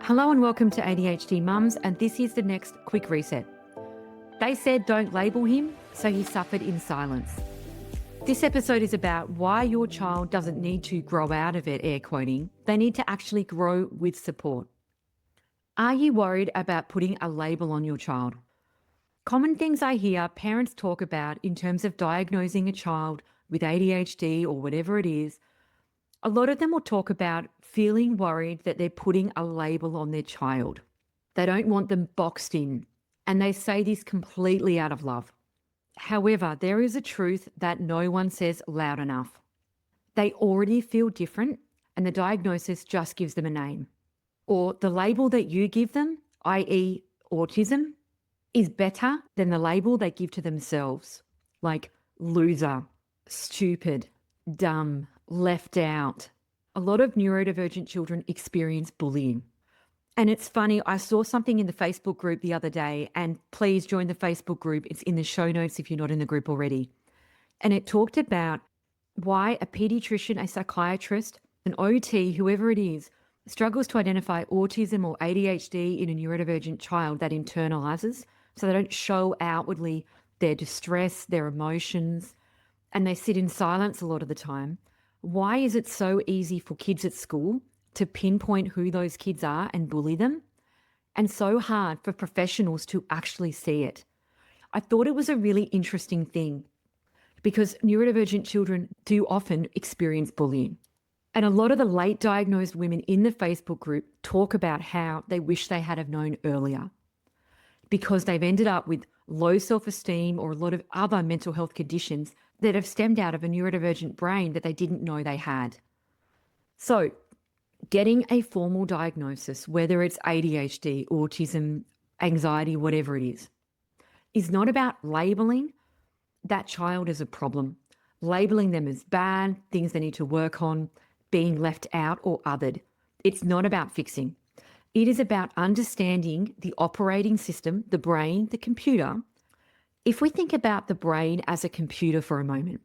Hello and welcome to ADHD Mums, and this is the next quick reset. They said don't label him, so he suffered in silence. This episode is about why your child doesn't need to grow out of it, air quoting. They need to actually grow with support. Are you worried about putting a label on your child? Common things I hear parents talk about in terms of diagnosing a child with ADHD or whatever it is, a lot of them will talk about feeling worried that they're putting a label on their child. They don't want them boxed in, and they say this completely out of love. However, there is a truth that no one says loud enough. They already feel different, and the diagnosis just gives them a name. Or the label that you give them, i.e. autism, is better than the label they give to themselves, like loser, stupid, dumb, left out. A lot of neurodivergent children experience bullying. And it's funny, I saw something in the Facebook group the other day, and please join the Facebook group. It's in the show notes if you're not in the group already. And it talked about why a pediatrician, a psychiatrist, an OT, whoever it is, struggles to identify autism or ADHD in a neurodivergent child that internalizes, so they don't show outwardly their distress, their emotions, and they sit in silence a lot of the time. Why is it so easy for kids at school to pinpoint who those kids are and bully them, and so hard for professionals to actually see it? I thought it was a really interesting thing because neurodivergent children do often experience bullying. And a lot of the late diagnosed women in the Facebook group talk about how they wish they had have known earlier because they've ended up with low self-esteem or a lot of other mental health conditions that have stemmed out of a neurodivergent brain that they didn't know they had. So getting a formal diagnosis, whether it's ADHD, autism, anxiety, whatever it is not about labeling that child as a problem, labeling them as bad, things they need to work on, being left out or othered. It's not about fixing. It is about understanding the operating system, the brain, the computer. If we think about the brain as a computer for a moment,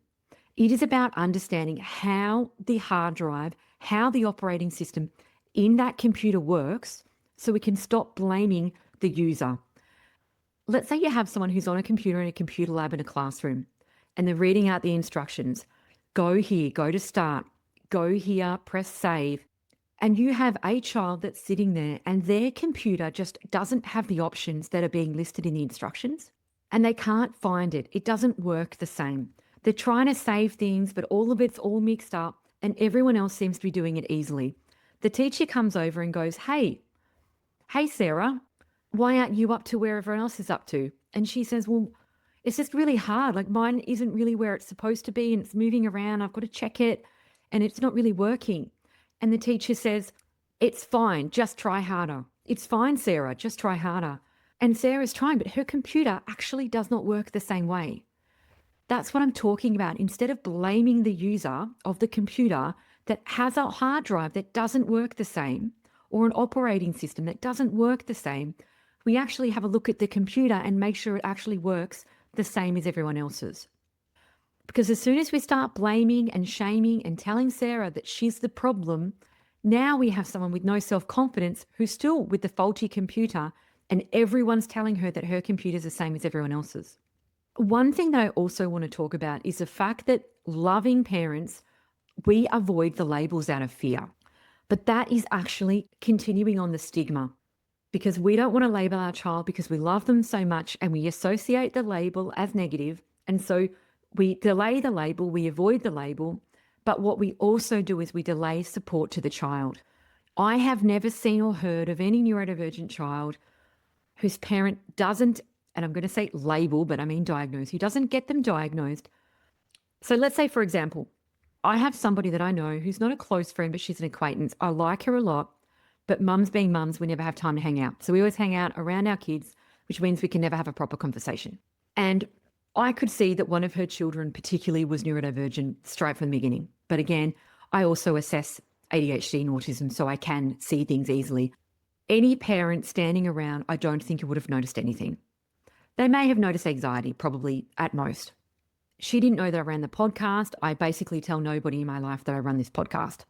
it is about understanding how the hard drive, how the operating system in that computer works so we can stop blaming the user. Let's say you have someone who's on a computer in a computer lab in a classroom and they're reading out the instructions. Go here, go to start, go here, press save. And you have a child that's sitting there and their computer just doesn't have the options that are being listed in the instructions. And they can't find it. It doesn't work the same. They're trying to save things, but all of it's all mixed up and everyone else seems to be doing it easily. The teacher comes over and goes, hey, Sarah, why aren't you up to where everyone else is up to? And she says, well, it's just really hard. Like mine isn't really where it's supposed to be and it's moving around. I've got to check it and it's not really working. And the teacher says, it's fine, just try harder. It's fine, Sarah, just try harder. And Sarah's trying, but her computer actually does not work the same way. That's what I'm talking about. Instead of blaming the user of the computer that has a hard drive that doesn't work the same or an operating system that doesn't work the same, we actually have a look at the computer and make sure it actually works the same as everyone else's. Because as soon as we start blaming and shaming and telling Sarah that she's the problem, now we have someone with no self-confidence who's still with the faulty computer and everyone's telling her that her computer's the same as everyone else's. One thing that I also want to talk about is the fact that loving parents, we avoid the labels out of fear. But that is actually continuing on the stigma because we don't want to label our child because we love them so much and we associate the label as negative. And so we delay the label, we avoid the label. But what we also do is we delay support to the child. I have never seen or heard of any neurodivergent child whose parent doesn't, and I'm going to say label, but I mean diagnose, who doesn't get them diagnosed. So let's say, for example, I have somebody that I know who's not a close friend, but she's an acquaintance. I like her a lot, but mums being mums, we never have time to hang out. So we always hang out around our kids, which means we can never have a proper conversation. And I could see that one of her children particularly was neurodivergent straight from the beginning. But again, I also assess ADHD and autism, so I can see things easily. Any parent standing around, I don't think would have noticed anything. They may have noticed anxiety, probably at most. She didn't know that I ran the podcast. I basically tell nobody in my life that I run this podcast.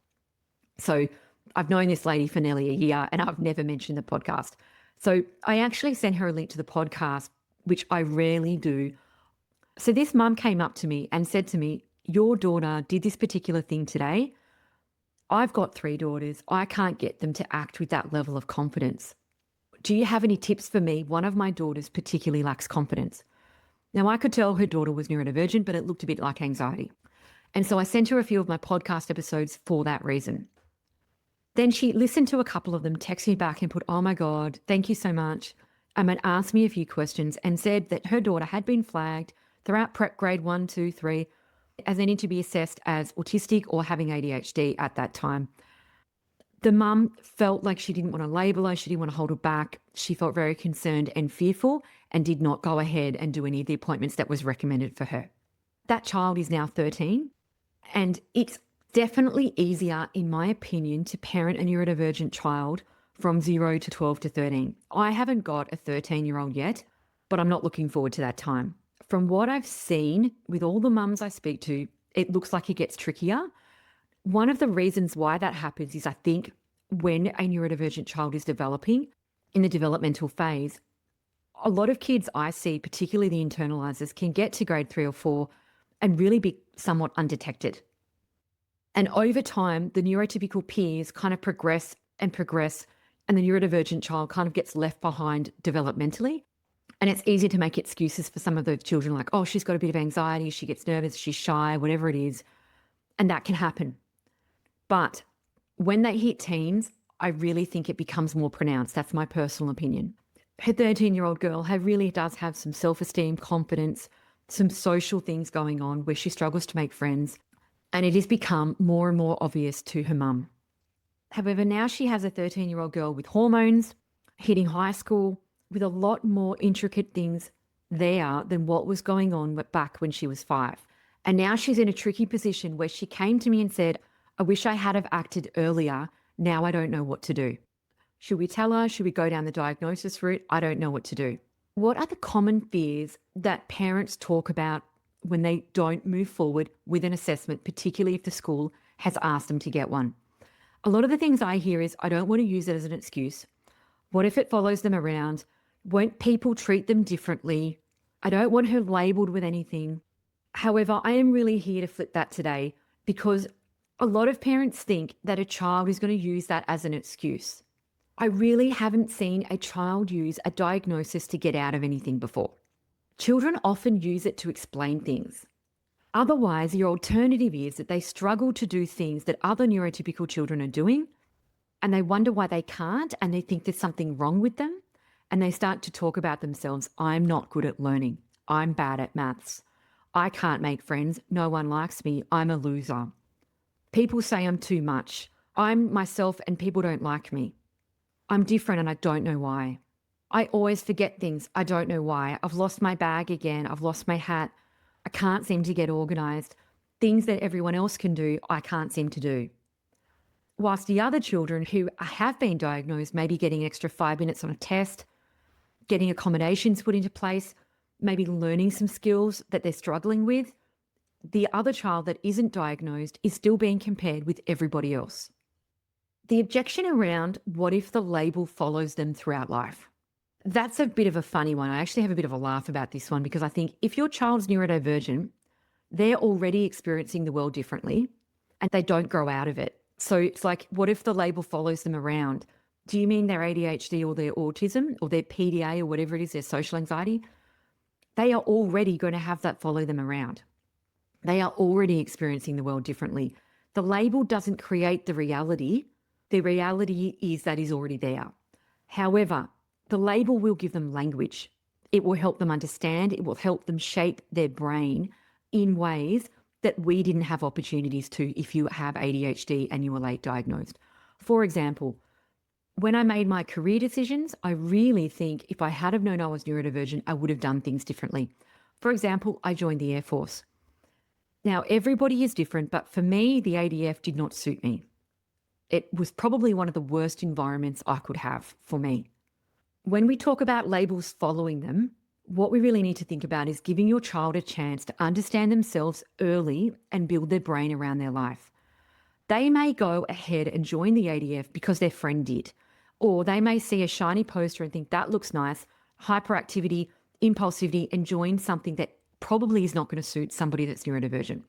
So I've known this lady for nearly a year and I've never mentioned the podcast. So I actually sent her a link to the podcast, which I rarely do. So this mum came up to me and said to me, your daughter did this particular thing today. I've got 3 daughters. I can't get them to act with that level of confidence. Do you have any tips for me? One of my daughters particularly lacks confidence. Now, I could tell her daughter was neurodivergent, but it looked a bit like anxiety. And so I sent her a few of my podcast episodes for that reason. Then she listened to a couple of them, texted me back and put, oh my God, thank you so much. And asked me a few questions and said that her daughter had been flagged throughout prep grade 1, 2, 3 as needing to be assessed as autistic or having ADHD at that time. The mum felt like she didn't want to label her. She didn't want to hold her back. She felt very concerned and fearful and did not go ahead and do any of the appointments that was recommended for her. That child is now 13, and it's definitely easier, in my opinion, to parent a neurodivergent child from 0 to 12 to 13. I haven't got a 13-year-old yet, but I'm not looking forward to that time. From what I've seen with all the mums I speak to, it looks like it gets trickier. One of the reasons why that happens is I think when a neurodivergent child is developing in the developmental phase, a lot of kids I see, particularly the internalisers, can get to grade 3 or 4 and really be somewhat undetected. And over time, the neurotypical peers kind of progress, and the neurodivergent child kind of gets left behind developmentally. And it's easy to make excuses for some of those children, like, oh, she's got a bit of anxiety, she gets nervous, she's shy, whatever it is. And that can happen. But when they hit teens, I really think it becomes more pronounced. That's my personal opinion. Her 13-year-old girl really does have some self-esteem, confidence, some social things going on where she struggles to make friends. And it has become more and more obvious to her mum. However, now she has a 13-year-old girl with hormones, hitting high school, with a lot more intricate things there than what was going on back when she was 5. And now she's in a tricky position where she came to me and said, I wish I had have acted earlier. Now I don't know what to do. Should we tell her? Should we go down the diagnosis route? I don't know what to do. What are the common fears that parents talk about when they don't move forward with an assessment, particularly if the school has asked them to get one? A lot of the things I hear is, I don't want to use it as an excuse. What if it follows them around? Won't people treat them differently? I don't want her labelled with anything. However, I am really here to flip that today, because a lot of parents think that a child is going to use that as an excuse. I really haven't seen a child use a diagnosis to get out of anything before. Children often use it to explain things. Otherwise, your alternative is that they struggle to do things that other neurotypical children are doing, and they wonder why they can't, and they think there's something wrong with them, and they start to talk about themselves. I'm not good at learning. I'm bad at maths. I can't make friends. No one likes me. I'm a loser. People say I'm too much. I'm myself and people don't like me. I'm different and I don't know why. I always forget things. I don't know why. I've lost my bag again. I've lost my hat. I can't seem to get organised. Things that everyone else can do, I can't seem to do. Whilst the other children who have been diagnosed may be getting an extra 5 minutes on a test, getting accommodations put into place, maybe learning some skills that they're struggling with, the other child that isn't diagnosed is still being compared with everybody else. The objection around what if the label follows them throughout life? That's a bit of a funny one. I actually have a bit of a laugh about this one, because I think if your child's neurodivergent, they're already experiencing the world differently and they don't grow out of it. So it's like, what if the label follows them around? Do you mean their ADHD or their autism or their PDA or whatever it is, their social anxiety? They are already going to have that follow them around. They are already experiencing the world differently. The label doesn't create the reality. The reality is that is already there. However, the label will give them language. It will help them understand. It will help them shape their brain in ways that we didn't have opportunities to if you have ADHD and you were late diagnosed. For example, when I made my career decisions, I really think if I had have known I was neurodivergent, I would have done things differently. For example, I joined the Air Force. Now, everybody is different, but for me, the ADF did not suit me. It was probably one of the worst environments I could have for me. When we talk about labels following them, what we really need to think about is giving your child a chance to understand themselves early and build their brain around their life. They may go ahead and join the ADF because their friend did, or they may see a shiny poster and think that looks nice, hyperactivity, impulsivity, and join something that probably is not going to suit somebody that's neurodivergent.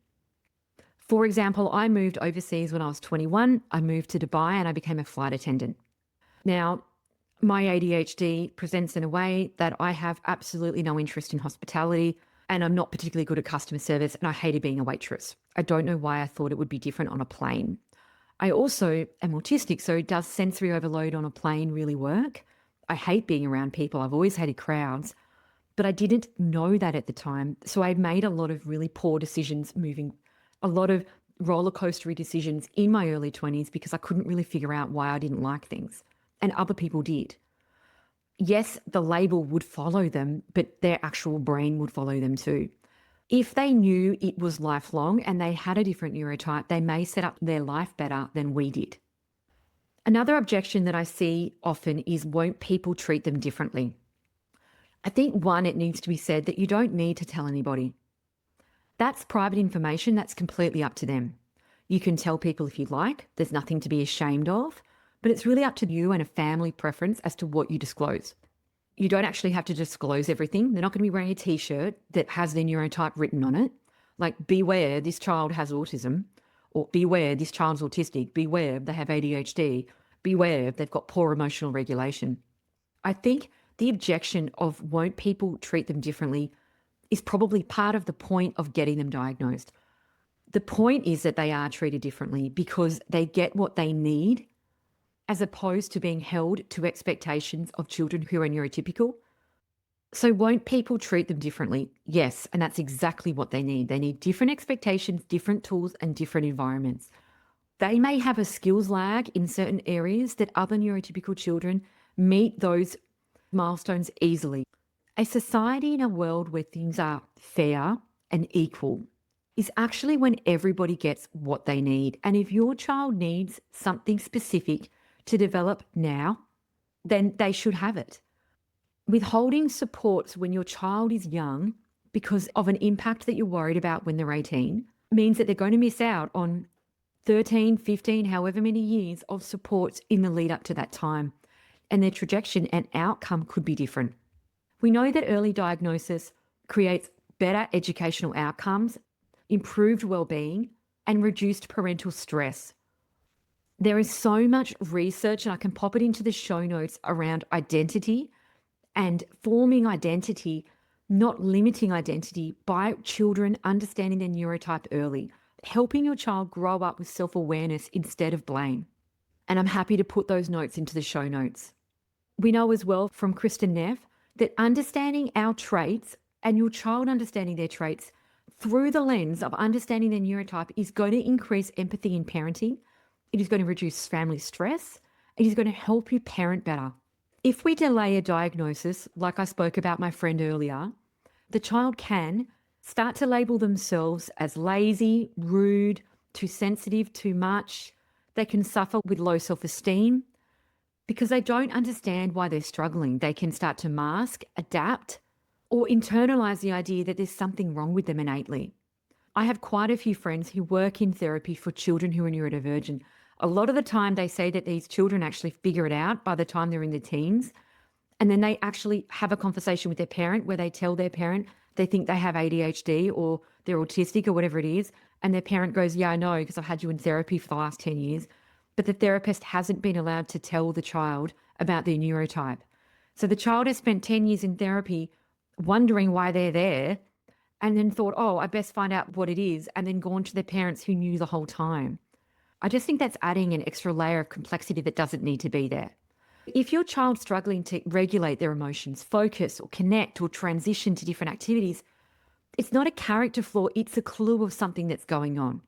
For example, I moved overseas when I was 21. I moved to Dubai and I became a flight attendant. Now, my ADHD presents in a way that I have absolutely no interest in hospitality, and I'm not particularly good at customer service, and I hated being a waitress. I don't know why I thought it would be different on a plane. I also am autistic, so does sensory overload on a plane really work? I hate being around people. I've always hated crowds, but I didn't know that at the time. So I made a lot of really poor decisions moving, a lot of roller coastery decisions in my early 20s because I couldn't really figure out why I didn't like things, and other people did. Yes, the label would follow them, but their actual brain would follow them too. If they knew it was lifelong and they had a different neurotype, they may set up their life better than we did. Another objection that I see often is, won't people treat them differently? I think, one, it needs to be said that you don't need to tell anybody. That's private information. That's completely up to them. You can tell people if you like. There's nothing to be ashamed of, but it's really up to you and a family preference as to what you disclose. You don't actually have to disclose everything. They're not going to be wearing a T-shirt that has their neurotype written on it, like, beware, this child has autism, or beware, this child's autistic, beware, they have ADHD, beware, they've got poor emotional regulation. I think the objection of, won't people treat them differently, is probably part of the point of getting them diagnosed. The point is that they are treated differently because they get what they need, as opposed to being held to expectations of children who are neurotypical. So won't people treat them differently? Yes, and that's exactly what they need. They need different expectations, different tools, and different environments. They may have a skills lag in certain areas that other neurotypical children meet those milestones easily. A society in a world where things are fair and equal is actually when everybody gets what they need. And if your child needs something specific to develop now, then they should have it. Withholding supports when your child is young because of an impact that you're worried about when they're 18 means that they're going to miss out on 13, 15, however many years of supports in the lead up to that time. And their trajectory and outcome could be different. We know that early diagnosis creates better educational outcomes, improved well-being, and reduced parental stress. There is so much research, and I can pop it into the show notes, around identity and forming identity, not limiting identity, by children understanding their neurotype early, helping your child grow up with self-awareness instead of blame. And I'm happy to put those notes into the show notes. We know as well from Kristen Neff that understanding our traits and your child understanding their traits through the lens of understanding their neurotype is going to increase empathy in parenting. It is going to reduce family stress. It is going to help you parent better. If we delay a diagnosis, like I spoke about my friend earlier, the child can start to label themselves as lazy, rude, too sensitive, too much. They can suffer with low self-esteem because they don't understand why they're struggling. They can start to mask, adapt, or internalize the idea that there's something wrong with them innately. I have quite a few friends who work in therapy for children who are neurodivergent. A lot of the time they say that these children actually figure it out by the time they're in their teens. And then they actually have a conversation with their parent where they tell their parent they think they have ADHD or they're autistic or whatever it is. And their parent goes, yeah, I know, because I've had you in therapy for the last 10 years. But the therapist hasn't been allowed to tell the child about their neurotype. So the child has spent 10 years in therapy wondering why they're there, and then thought, oh, I best find out what it is, and then gone to their parents who knew the whole time. I just think that's adding an extra layer of complexity that doesn't need to be there. If your child's struggling to regulate their emotions, focus or connect or transition to different activities, it's not a character flaw, it's a clue of something that's going on.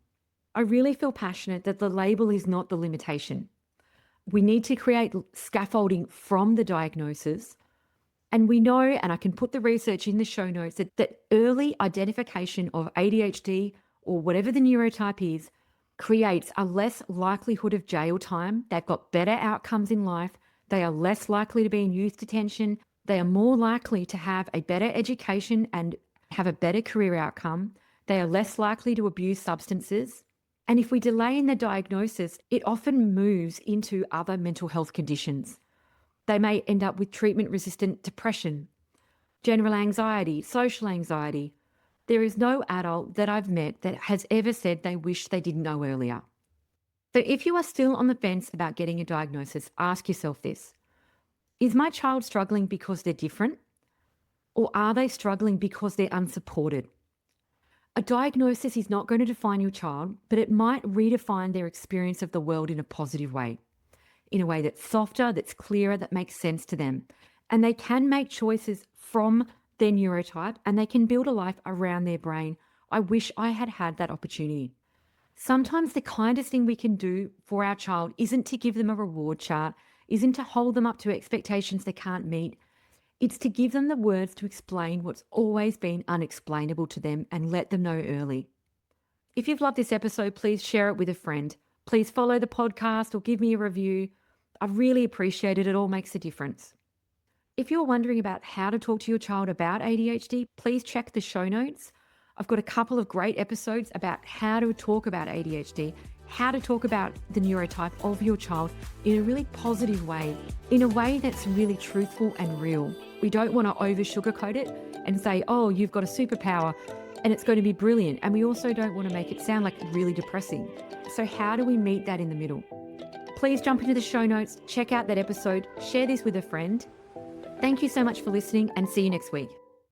I really feel passionate that the label is not the limitation. We need to create scaffolding from the diagnosis. And we know, and I can put the research in the show notes, that early identification of ADHD or whatever the neurotype is creates a less likelihood of jail time. They've got better outcomes in life. They are less likely to be in youth detention. They are more likely to have a better education and have a better career outcome. They are less likely to abuse substances. And if we delay in the diagnosis, it often moves into other mental health conditions. They may end up with treatment-resistant depression, general anxiety, social anxiety. There is no adult that I've met that has ever said they wish they didn't know earlier. So if you are still on the fence about getting a diagnosis, ask yourself this. Is my child struggling because they're different? Or are they struggling because they're unsupported? A diagnosis is not going to define your child, but it might redefine their experience of the world in a positive way, in a way that's softer, that's clearer, that makes sense to them. And they can make choices from their neurotype and they can build a life around their brain. I wish I had had that opportunity. Sometimes the kindest thing we can do for our child isn't to give them a reward chart, isn't to hold them up to expectations they can't meet. It's to give them the words to explain what's always been unexplainable to them and let them know early. If you've loved this episode, please share it with a friend. Please follow the podcast or give me a review. I really appreciate it. It all makes a difference. If you're wondering about how to talk to your child about ADHD, please check the show notes. I've got a couple of great episodes about how to talk about ADHD, how to talk about the neurotype of your child in a really positive way, in a way that's really truthful and real. We don't want to over sugarcoat it and say, oh, you've got a superpower and it's going to be brilliant. And we also don't want to make it sound like really depressing. So how do we meet that in the middle? Please jump into the show notes, check out that episode, share this with a friend. Thank you so much for listening and see you next week.